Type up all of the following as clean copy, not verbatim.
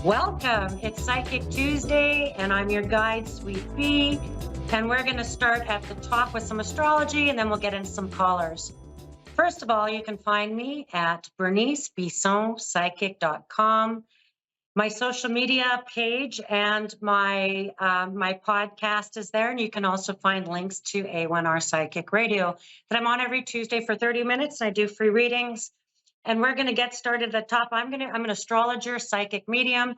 Welcome. It's Psychic Tuesday, and I'm your guide, Sweet Bee. And we're going to start at the top with some astrology, and then we'll get into some callers. First of all, you can find me at Bernice Bisson, psychic.com. My social media page and my podcast is there, and you can also find links to A1R Psychic Radio that I'm on every Tuesday for 30 minutes. I do free readings. And we're going to get started at the top. I'm an astrologer, psychic medium.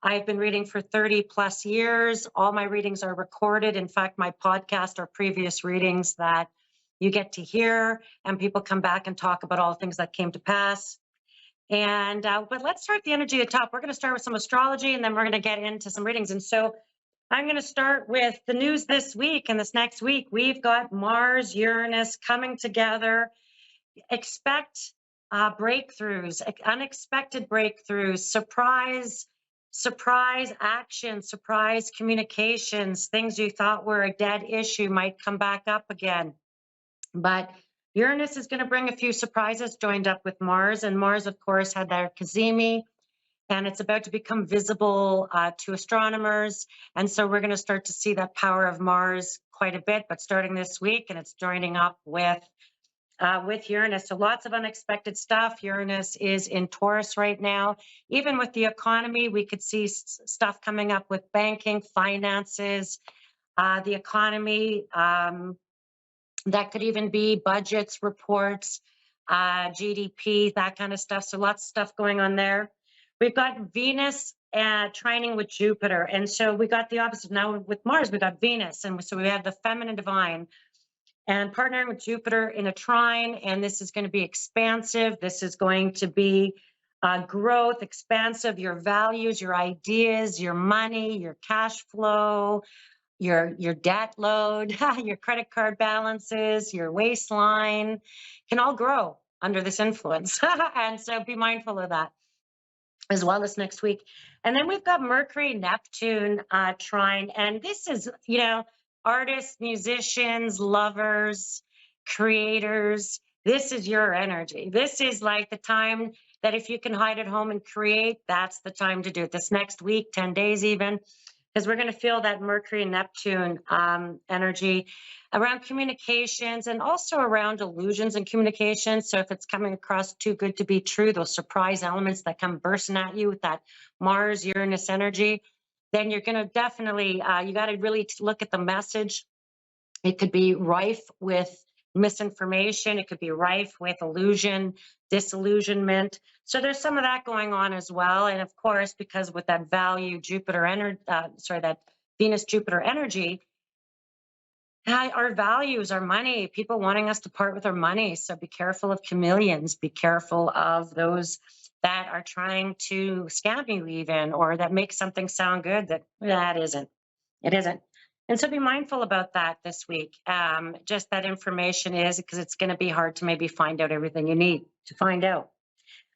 I've been reading for 30 plus years. All my readings are recorded. In fact, my podcast are previous readings that you get to hear, and people come back and talk about all the things that came to pass. And but let's start the energy at the top. We're going to start with some astrology, and then we're going to get into some readings. And so I'm going to start with the news this week and this next week. We've got Mars, Uranus coming together. Expect breakthroughs, unexpected breakthroughs, surprise action, surprise communications, things you thought were a dead issue might come back up again. But Uranus is going to bring a few surprises joined up with Mars. And Mars, of course, had their Cazimi, and it's about to become visible to astronomers. And so we're going to start to see that power of Mars quite a bit, but starting this week, and it's joining up with Uranus. So lots of unexpected stuff. Uranus is in Taurus right now. Even with the economy, we could see stuff coming up with banking, finances, the economy. That could even be budgets, reports, GDP, that kind of stuff. So lots of stuff going on there. We've got Venus trining with Jupiter. And so we got the opposite. Now with Mars, we got Venus. And so we have the feminine divine and partnering with Jupiter in a trine, and this is going to be expansive. This is going to be growth, expansive, your values, your ideas, your money, your cash flow, your debt load, your credit card balances, your waistline can all grow under this influence. And so be mindful of that as well as next week. And then we've got Mercury, Neptune trine, and this is, artists, musicians, lovers, creators. This is your energy. This is like the time that if you can hide at home and create, that's the time to do it. This next week, 10 days even, because we're going to feel that Mercury and Neptune energy around communications and also around illusions and communications. So if it's coming across too good to be true, those surprise elements that come bursting at you with that Mars, Uranus energy, then you're going to definitely, you got to really look at the message. It could be rife with misinformation. It could be rife with illusion, disillusionment. So there's some of that going on as well. And of course, because with that value Jupiter energy, that Venus Jupiter energy, our values, our money, people wanting us to part with our money. So be careful of chameleons. Be careful of those that are trying to scam you even, or that make something sound good that isn't. It isn't. And so be mindful about that this week. Just that information is, because it's going to be hard to maybe find out everything you need to find out.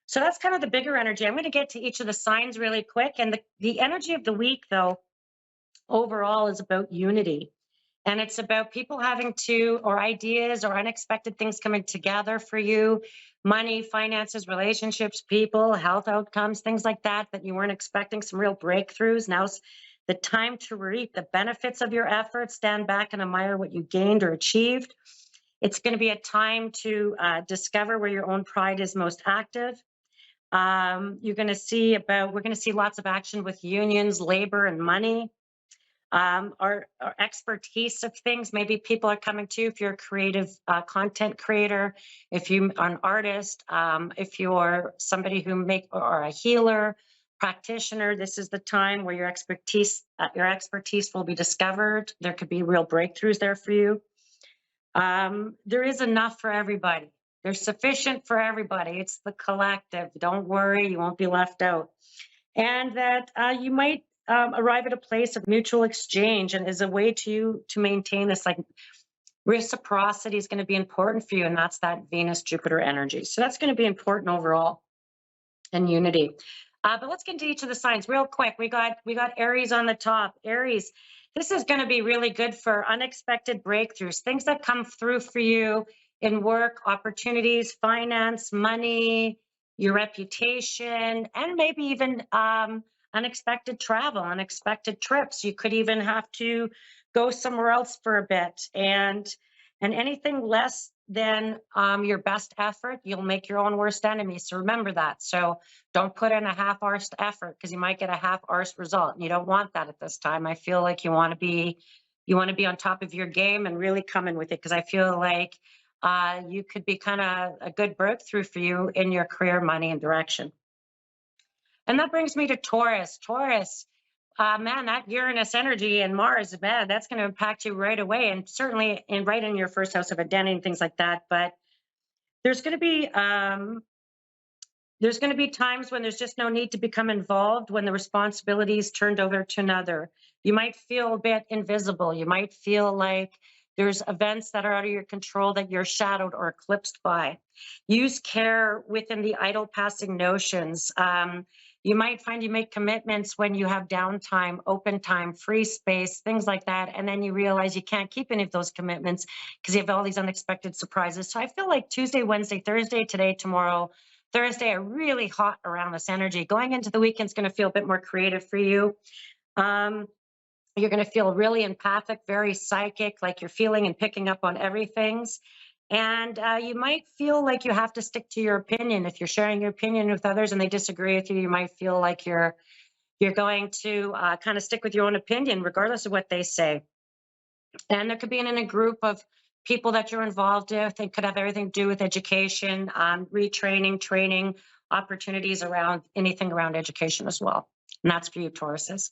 So that's kind of the bigger energy. I'm going to get to each of the signs really quick. And the energy of the week, though, overall is about unity. And it's about people having to, or ideas or unexpected things coming together for you, money, finances, relationships, people, health outcomes, things like that you weren't expecting, some real breakthroughs. Now's the time to reap the benefits of your efforts, stand back and admire what you gained or achieved. It's going to be a time to discover where your own pride is most active. We're going to see lots of action with unions, labor, and money. Our expertise of things. Maybe people are coming to you if you're a creative content creator, if you're an artist, if you're somebody or a healer, practitioner. This is the time where your expertise will be discovered. There could be real breakthroughs there for you. There is enough for everybody. There's sufficient for everybody. It's the collective. Don't worry, you won't be left out. And that you might arrive at a place of mutual exchange, and as a way to maintain this, like, reciprocity is going to be important for you, and that's that Venus Jupiter energy. So that's going to be important overall, and unity. But let's get into each of the signs real quick. We got Aries on the top. Aries, this is going to be really good for unexpected breakthroughs, things that come through for you in work, opportunities, finance, money, your reputation, and maybe even unexpected travel, unexpected trips. You could even have to go somewhere else for a bit. And anything less than your best effort, you'll make your own worst enemy. So remember that. So don't put in a half-arsed effort, because you might get a half-arsed result. And you don't want that at this time. I feel like you want to be on top of your game and really come in with it, because I feel like you could be kind of a good breakthrough for you in your career, money, and direction. And that brings me to Taurus. Taurus, man, that Uranus energy and Mars, man, that's going to impact you right away, and certainly right in your first house of identity and things like that. But there's going to be times when there's just no need to become involved, when the responsibility is turned over to another. You might feel a bit invisible. You might feel like there's events that are out of your control that you're shadowed or eclipsed by. Use care within the idle passing notions. You might find you make commitments when you have downtime, open time, free space, things like that. And then you realize you can't keep any of those commitments because you have all these unexpected surprises. So I feel like Tuesday, Wednesday, Thursday, today, tomorrow, Thursday are really hot around this energy. Going into the weekend's going to feel a bit more creative for you. You're going to feel really empathic, very psychic, like you're feeling and picking up on everything. And you might feel like you have to stick to your opinion. If you're sharing your opinion with others and they disagree with you, you might feel like you're going to kind of stick with your own opinion, regardless of what they say. And there could be in a group of people that you're involved with. It could have everything to do with education, retraining, training, opportunities around anything around education as well. And that's for you, Tauruses.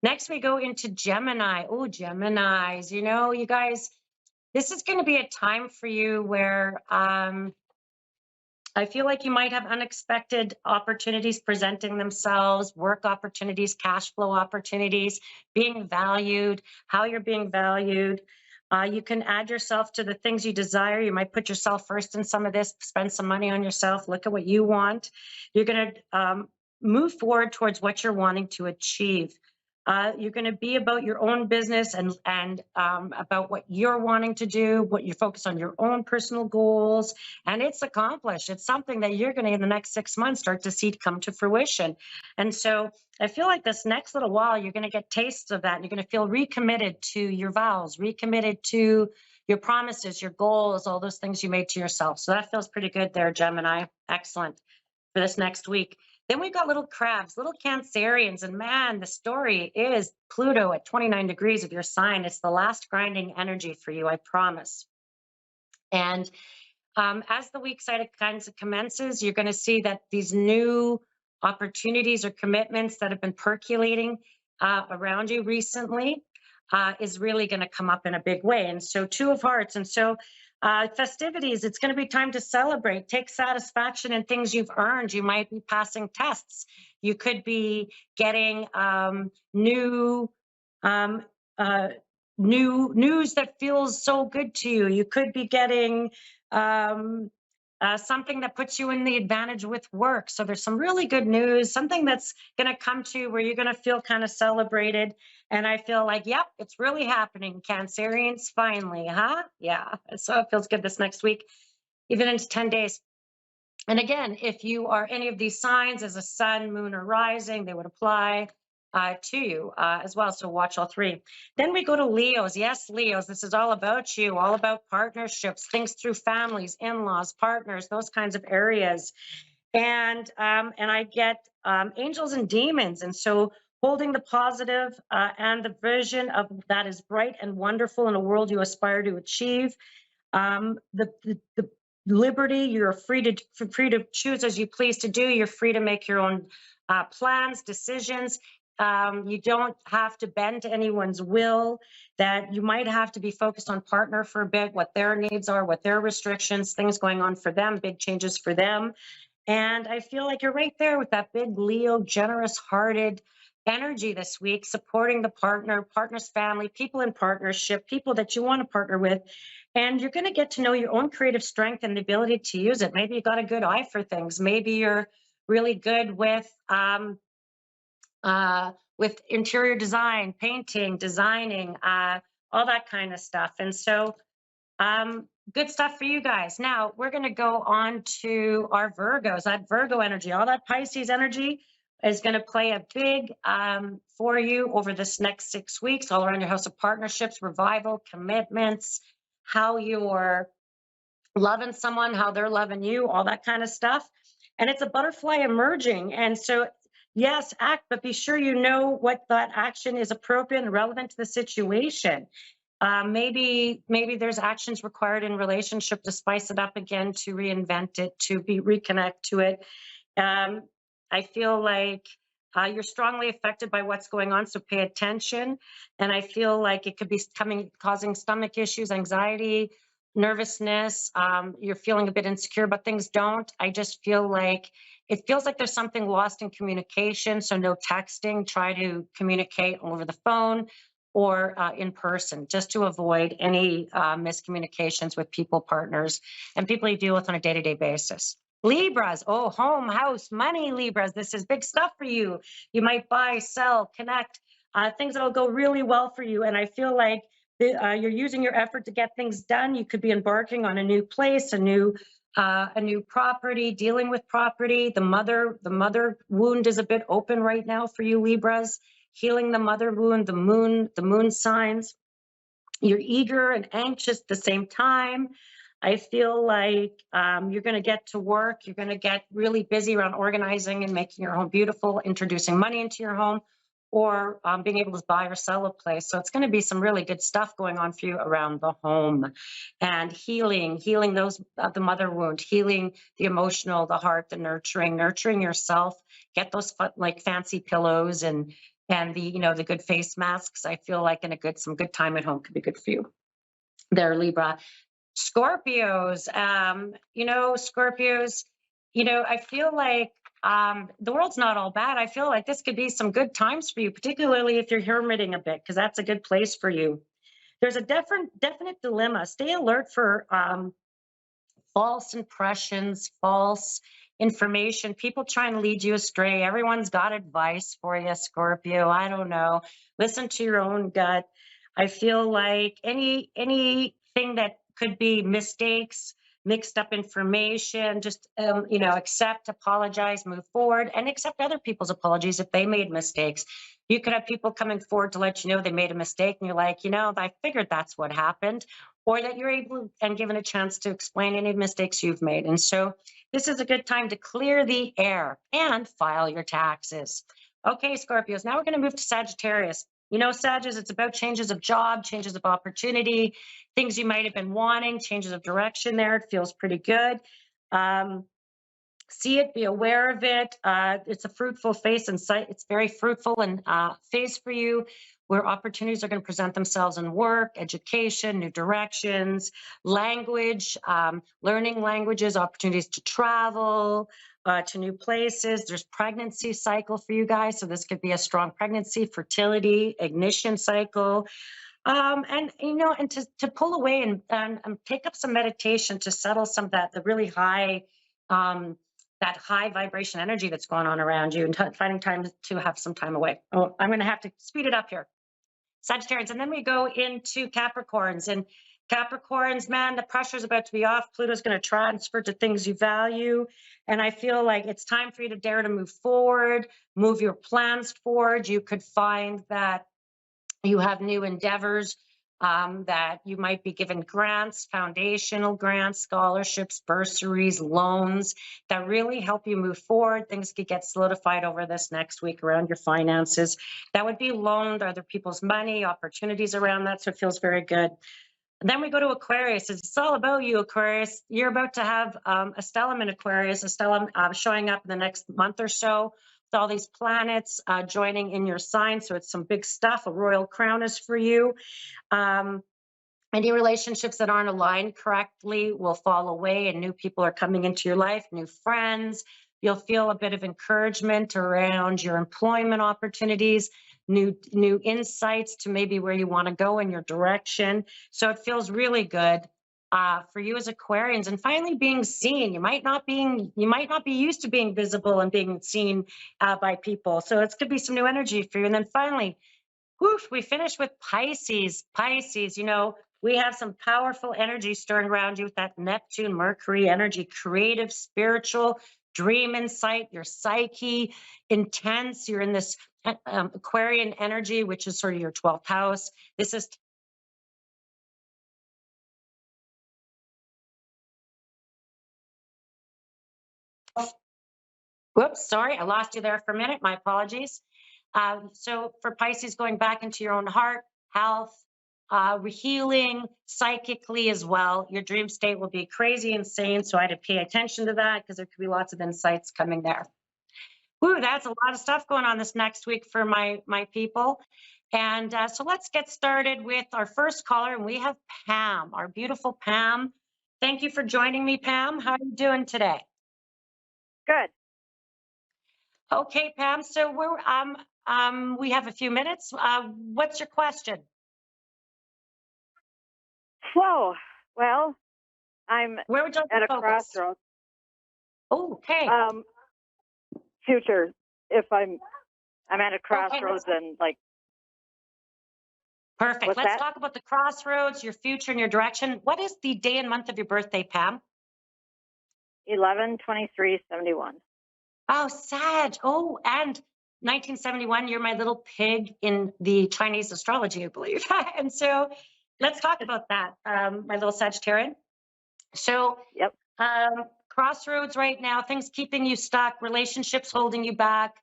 Next, we go into Gemini. Oh, Geminis, you guys, this is going to be a time for you where I feel like you might have unexpected opportunities presenting themselves, work opportunities, cash flow opportunities, being valued, how you're being valued. You can add yourself to the things you desire. You might put yourself first in some of this, spend some money on yourself, look at what you want. You're going to move forward towards what you're wanting to achieve. You're going to be about your own business and about what you're wanting to do, what you focus on your own personal goals, and it's accomplished. It's something that you're going to, in the next 6 months, start to see come to fruition. And so I feel like this next little while, you're going to get tastes of that. And you're going to feel recommitted to your vows, recommitted to your promises, your goals, all those things you made to yourself. So that feels pretty good there, Gemini. Excellent for this next week. Then we've got little crabs, little Cancerians, and man, the story is Pluto at 29 degrees of your sign. It's the last grinding energy for you, I promise. And as the week kind of commences, you're going to see that these new opportunities or commitments that have been percolating around you recently is really going to come up in a big way. And so Two of Hearts. And so festivities, it's going to be time to celebrate, take satisfaction in things you've earned. You might be passing tests. You could be getting new news that feels so good to you. You could be getting something that puts you in the advantage with work. So there's some really good news, something that's going to come to you where you're going to feel kind of celebrated. And I feel like, yep, it's really happening. Cancerians, finally, huh? Yeah. So it feels good this next week, even into 10 days. And again, if you are any of these signs as a sun, moon, or rising, they would apply to you as well. So watch all three. Then we go to Leos. Yes, Leos, this is all about you, all about partnerships, things through families, in-laws, partners, those kinds of areas. And I get angels and demons. And so holding the positive and the vision of that is bright and wonderful in a world you aspire to achieve. The liberty, you're free to choose as you please to do. You're free to make your own plans, decisions. You don't have to bend to anyone's will. That you might have to be focused on partner for a bit, what their needs are, what their restrictions, things going on for them, big changes for them. And I feel like you're right there with that big Leo, generous-hearted energy this week, supporting the partner's family, people in partnership, people that you want to partner with. And you're going to get to know your own creative strength and the ability to use it. Maybe you got a good eye for things. Maybe you're really good with interior design, painting, designing, all that kind of stuff. And so good stuff for you guys. Now we're going to go on to our Virgos, that Virgo energy, all that Pisces energy. is going to play a big for you over this next 6 weeks, all around your house of partnerships, revival, commitments, how you're loving someone, how they're loving you, all that kind of stuff. And it's a butterfly emerging. And so, yes, act, but be sure you know what that action is appropriate and relevant to the situation. Maybe there's actions required in relationship to spice it up again, to reinvent it, to be reconnect to it. Um, I feel like you're strongly affected by what's going on, so pay attention. And I feel like it could be causing stomach issues, anxiety, nervousness. You're feeling a bit insecure, but things don't. I just feel like it feels like there's something lost in communication. So no texting. Try to communicate over the phone or in person, just to avoid any miscommunications with people, partners, and people you deal with on a day-to-day basis. Libras, oh, home, house, money, Libras. This is big stuff for you. You might buy, sell, connect, things that'll go really well for you. And I feel like you're using your effort to get things done. You could be embarking on a new place, a new property, dealing with property. The mother wound is a bit open right now for you, Libras. Healing the mother wound, the moon signs. You're eager and anxious at the same time. I feel like you're going to get to work. You're going to get really busy around organizing and making your home beautiful, introducing money into your home, or being able to buy or sell a place. So it's going to be some really good stuff going on for you around the home, and healing those the mother wound, healing the emotional, the heart, the nurturing yourself. Get those like fancy pillows and the good face masks. I feel like some good time at home could be good for you there, Libra. Scorpios, Scorpios, I feel like the world's not all bad. I feel like this could be some good times for you, particularly if you're hermiting a bit, because that's a good place for you. There's a definite dilemma. Stay alert for false impressions, false information, people trying to lead you astray. Everyone's got advice for you, Scorpio. I don't know. Listen to your own gut. I feel like anything that could be mistakes, mixed up information, just accept, apologize, move forward, and accept other people's apologies if they made mistakes. You could have people coming forward to let you know they made a mistake, and you're like, I figured that's what happened, or that you're able and given a chance to explain any mistakes you've made. And so this is a good time to clear the air and file your taxes. Okay, Scorpios, now we're going to move to Sagittarius. Sagittarius, it's about changes of job, changes of opportunity, things you might have been wanting, changes of direction there. It feels pretty good. See it, be aware of it. It's a fruitful phase and sight. It's very fruitful and phase for you, where opportunities are going to present themselves in work, education, new directions, language, learning languages, opportunities to travel to new places. There's pregnancy cycle for you guys. So this could be a strong pregnancy, fertility, ignition cycle. And to pull away and pick up some meditation to settle some of the really high, that high vibration energy that's going on around you, and finding time to have some time away. Oh, I'm going to have to speed it up here. Sagittarians, and then we go into Capricorns. And Capricorns, man, the pressure's about to be off. Pluto's going to transfer to things you value. And I feel like it's time for you to dare to move forward, move your plans forward. You could find that you have new endeavors, that you might be given grants, foundational grants, scholarships, bursaries, loans that really help you move forward. Things could get solidified over this next week around your finances. That would be loaned, other people's money, opportunities around that. So it feels very good. And then we go to Aquarius. It's all about you, Aquarius. You're about to have a stellium in Aquarius, a stellium showing up in the next month or so, with all these planets joining in your sign. So it's some big stuff. A royal crown is for you. Any relationships that aren't aligned correctly will fall away, and new people are coming into your life, new friends. You'll feel a bit of encouragement around your employment opportunities, new insights to maybe where you want to go in your direction. So it feels really good for you as Aquarians. And finally, being seen. You might not be used to being visible and being seen by people. So it's could be some new energy for you. And then finally, we finish with Pisces. Pisces, we have some powerful energy stirring around you with that Neptune, Mercury energy, creative, spiritual, dream insight, your psyche, intense. You're in this Aquarian energy, which is sort of your 12th house. This is whoops, sorry, I lost you there for a minute. My apologies. So for Pisces, going back into your own heart, health, healing psychically as well. Your dream state will be crazy insane. So I had to pay attention to that because there could be lots of insights coming there. Woo, that's a lot of stuff going on this next week for my people. And so let's get started with our first caller. And we have Pam, our beautiful Pam. Thank you for joining me, Pam. How are you doing today? Good. Okay, Pam. So we have a few minutes. What's your question? So, well, I'm Where would you like at to a focus? crossroads. Oh, okay. Future. If I'm at a crossroads and like. Perfect. What's Let's that? talk about the crossroads, your future, and your direction. What is the day and month of your birthday, Pam? 11/23/71. Oh, Sag. Oh, and 1971. You're my little pig in the Chinese astrology, I believe. And so, let's talk about that, my little Sagittarian. So, Yep. crossroads right now. Things keeping you stuck. Relationships holding you back.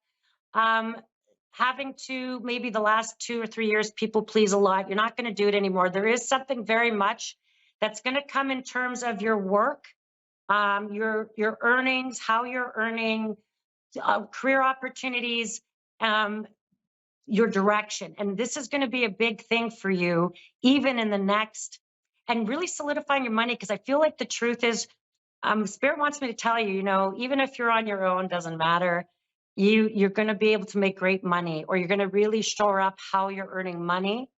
Having to maybe the last 2 or 3 years people please a lot. You're not going to do it anymore. There is something very much that's going to come in terms of your work, your earnings, how you're earning, career opportunities, your direction. And this is going to be a big thing for you, even in the next, and really solidifying your money. Because I feel like the truth is, Spirit wants me to tell you, even if you're on your own, doesn't matter. You're going to be able to make great money, or you're going to really shore up how you're earning money.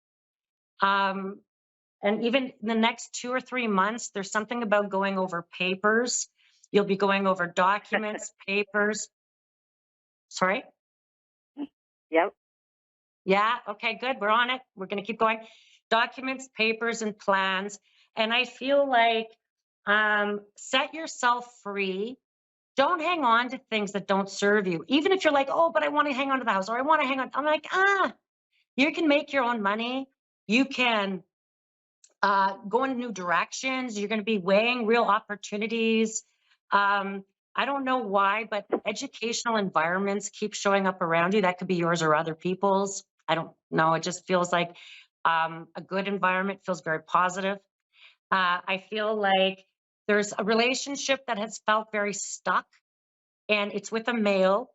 And even in the next 2 or 3 months, there's something about going over papers. You'll be going over documents, papers. Sorry? Yep. Yeah. Okay, good. We're on it. We're going to keep going. Documents, papers, and plans. And I feel like set yourself free. Don't hang on to things that don't serve you. Even if you're like, oh, but I want to hang on to the house, or I want to hang on. I'm like, you can make your own money. You can go in new directions. You're going to be weighing real opportunities. I don't know why, but educational environments keep showing up around you. That could be yours or other people's. I don't know. It just feels like a good environment, feels very positive. I feel like there's a relationship that has felt very stuck, and it's with a male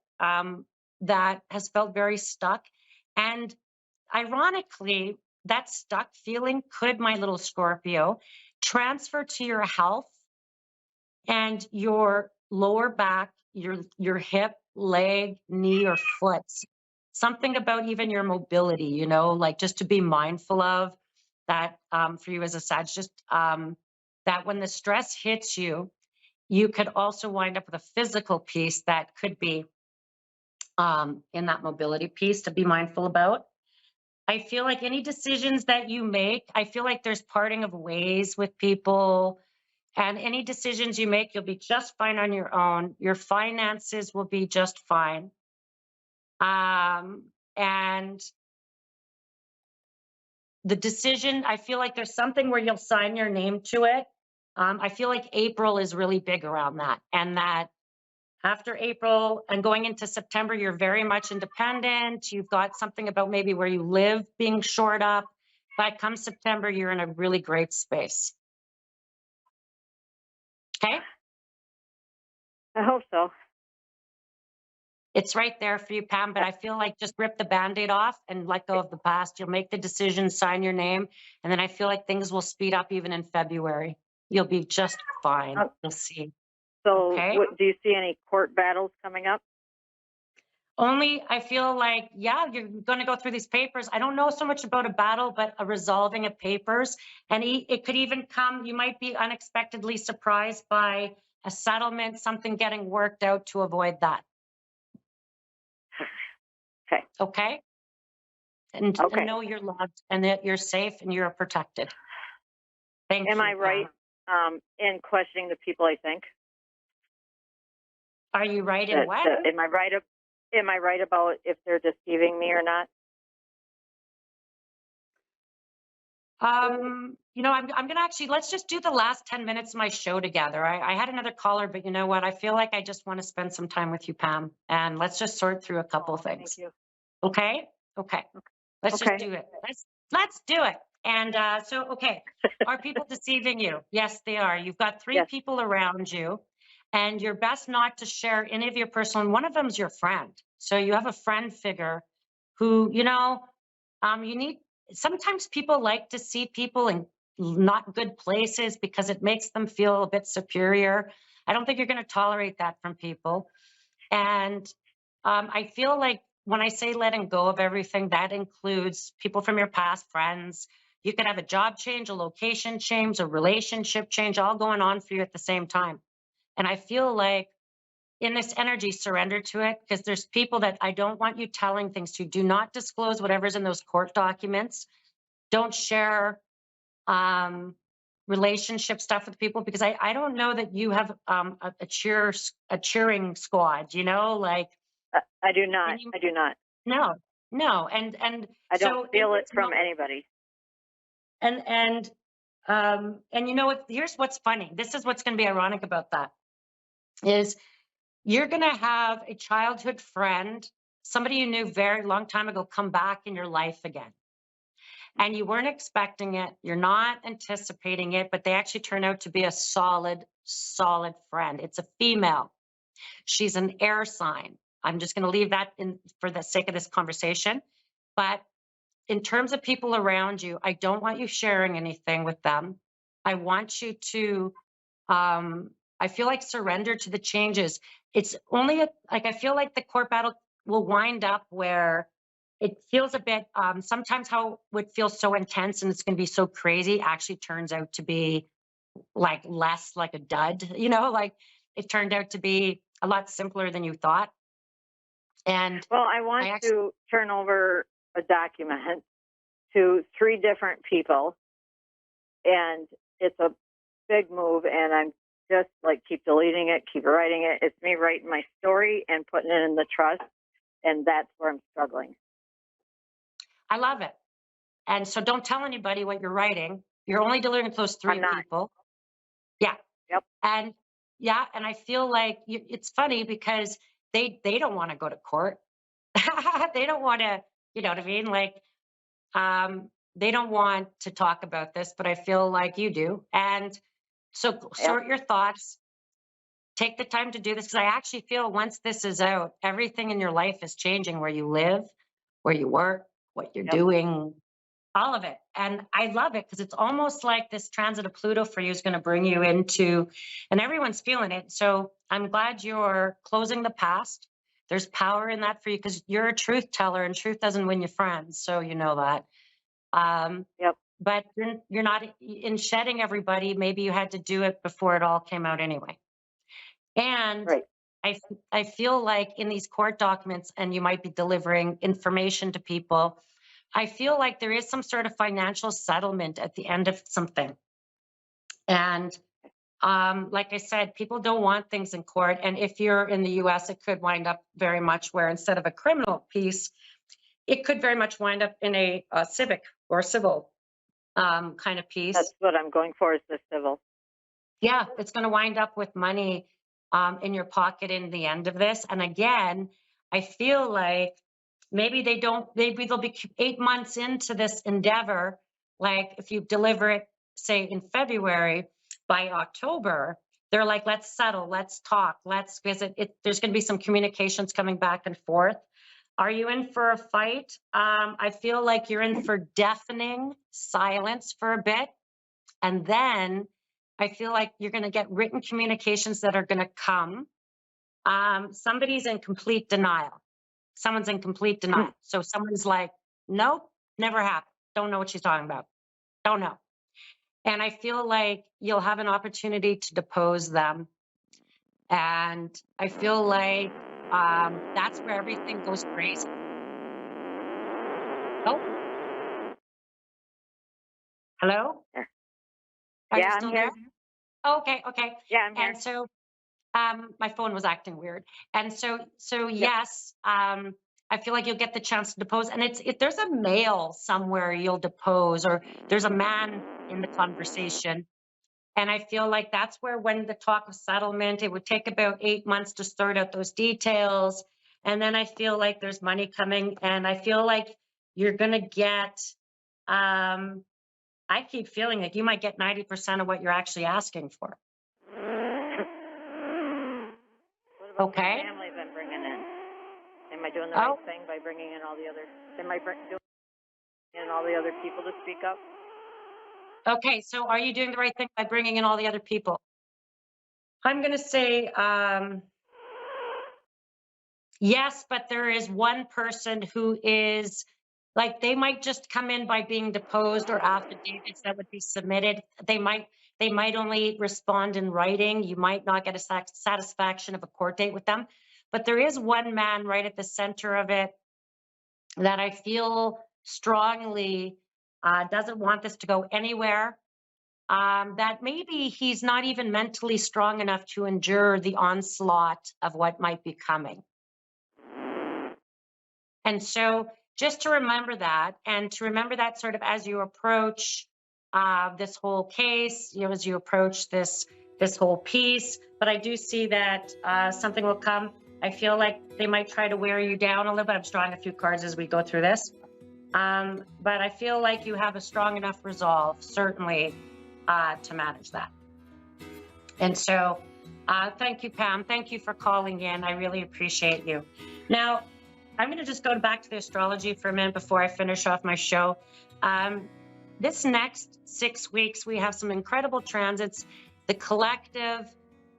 that has felt very stuck. And ironically, that stuck feeling could, my little Scorpio, transfer to your health and your lower back, your hip, leg, knee, or foot. Something about even your mobility, like just to be mindful of that for you as a Sag, just that when the stress hits you, you could also wind up with a physical piece that could be in that mobility piece to be mindful about. I feel like any decisions that you make, I feel like there's parting of ways with people, and any decisions you make, you'll be just fine on your own. Your finances will be just fine. And the decision, I feel like there's something where you'll sign your name to it. I feel like April is really big around that, and that after April and going into September, you're very much independent. You've got something about maybe where you live being shored up. But come September, you're in a really great space. Okay? I hope so. It's right there for you, Pam. But I feel like just rip the Band-Aid off and let go of the past. You'll make the decision, sign your name. And then I feel like things will speed up even in February. You'll be just fine. You'll see. So, Okay? do you see any court battles coming up? Only I feel like, yeah, you're going to go through these papers. I don't know so much about a battle, but a resolving of papers. And it could even come, you might be unexpectedly surprised by a settlement, something getting worked out to avoid that. Okay. Okay? And know you're loved and that you're safe and you're protected. Thank you. Am I right in questioning the people I think? Are you right in what? Am I right? Am I right about if they're deceiving me or not? I'm gonna actually, let's just do the last 10 minutes of my show together. I had another caller, but you know what? I feel like I just want to spend some time with you, Pam, and let's just sort through a couple Thank things. you. Okay? Okay. Let's just Okay. do it. Let's do it. And okay, are people deceiving you? Yes, they are. You've got three Yes. people around you, and you're best not to share any of your personal, and one of them is your friend. So you have a friend figure who, you need, sometimes people like to see people in not good places because it makes them feel a bit superior. I don't think you're going to tolerate that from people. And I feel like when I say letting go of everything, that includes people from your past, friends. You could have a job change, a location change, a relationship change, all going on for you at the same time. And I feel like in this energy, surrender to it, because there's people that I don't want you telling things to. Do not disclose whatever's in those court documents. Don't share relationship stuff with people, because I don't know that you have a cheering squad, like I do not. you, I do not. no, no. And I don't so feel it it's from not, anybody. and you know what, here's what's funny. This is what's going to be ironic about that is you're going to have a childhood friend, somebody you knew very long time ago, come back in your life again. And you weren't expecting it. You're not anticipating it, but they actually turn out to be a solid, solid friend. It's a female. She's an air sign. I'm just going to leave that in for the sake of this conversation. But in terms of people around you, I don't want you sharing anything with them. I want you to, I feel like, surrender to the changes. It's only like, I feel like the court battle will wind up where it feels a bit, sometimes how would feel so intense and it's going to be so crazy actually turns out to be like less like a dud, like it turned out to be a lot simpler than you thought. And Well, I want I actually, to turn over a document to 3 different people, and it's a big move, and I'm just like keep deleting it, keep writing it. It's me writing my story and putting it in the trust, and that's where I'm struggling. I love it. And so don't tell anybody what you're writing. You're only delivering to those I'm 3 not. people. Yeah. Yep. And yeah, and I feel like it's funny because they don't want to go to court. They don't want to, you know what I mean? Like, they don't want to talk about this, but I feel like you do. And so Yep. sort your thoughts, take the time to do this, because I actually feel once this is out, everything in your life is changing, where you live, where you work, what you're Yep. doing, all of it. And I love it because it's almost like this transit of Pluto for you is going to bring you into, and everyone's feeling it. So I'm glad you're closing the past. There's power in that for you because you're a truth teller and truth doesn't win you friends. So you know that. Yep. But you're not in shedding everybody. Maybe you had to do it before it all came out anyway. And Right. I feel like in these court documents, and you might be delivering information to people, I feel like there is some sort of financial settlement at the end of something. And like I said, people don't want things in court. And if you're in the US, it could wind up very much where instead of a criminal piece, it could very much wind up in a civic or civil kind of piece. That's what I'm going for, is the civil. Yeah, it's going to wind up with money in your pocket in the end of this. And again, I feel like maybe maybe they'll be 8 months into this endeavor. Like if you deliver it, say in February, by October, they're like, let's settle, let's talk, let's visit it. There's going to be some communications coming back and forth. Are you in for a fight? I feel like you're in for deafening silence for a bit. And then I feel like you're going to get written communications that are going to come. Somebody's in complete denial. Someone's in complete denial. So someone's like, nope, never happened. Don't know what she's talking about. Don't know. And I feel like you'll have an opportunity to depose them. And I feel like that's where everything goes crazy. Oh, hello? Are you Yeah, I'm still here. there? Okay, okay. Yeah, I'm here. And so My phone was acting weird. And so yes, I feel like you'll get the chance to depose. And if there's a male somewhere you'll depose, or there's a man in the conversation. And I feel like that's where, when the talk of settlement, it would take about 8 months to sort out those details. And then I feel like there's money coming, and I feel like you're going to get, I keep feeling like you might get 90% of what you're actually asking for. What about Okay. the family I've been bringing in? Am I doing the Oh, right thing by bringing in all the other? Am I doing in all the other people to speak up? okay. So are you doing the right thing by bringing in all the other people? I'm going to say, yes, but there is one person who is, like, they might just come in by being deposed, or affidavits that would be submitted. They might only respond in writing. You might not get a satisfaction of a court date with them. But there is one man right at the center of it that I feel strongly doesn't want this to go anywhere. That maybe he's not even mentally strong enough to endure the onslaught of what might be coming. And so just to remember that, and to remember that sort of as you approach this whole case, as you approach this whole piece. But I do see that something will come. I feel like they might try to wear you down a little bit. I'm just drawing a few cards as we go through this. But I feel like you have a strong enough resolve, certainly, to manage that. And so thank you, Pam. Thank you for calling in. I really appreciate you. Now, I'm going to just go back to the astrology for a minute before I finish off my show. This next 6 weeks, we have some incredible transits. The collective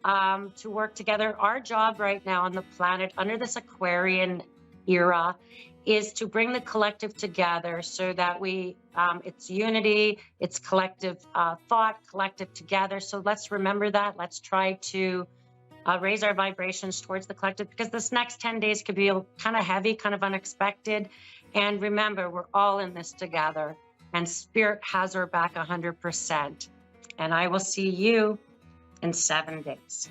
to work together. Our job right now on the planet under this Aquarian era is to bring the collective together so that it's unity, it's collective thought, collective together. So let's remember that. Let's try to raise our vibrations towards the collective, because this next 10 days could be kind of heavy, kind of unexpected. And remember, we're all in this together, and Spirit has our back 100%. And I will see you in 7 days.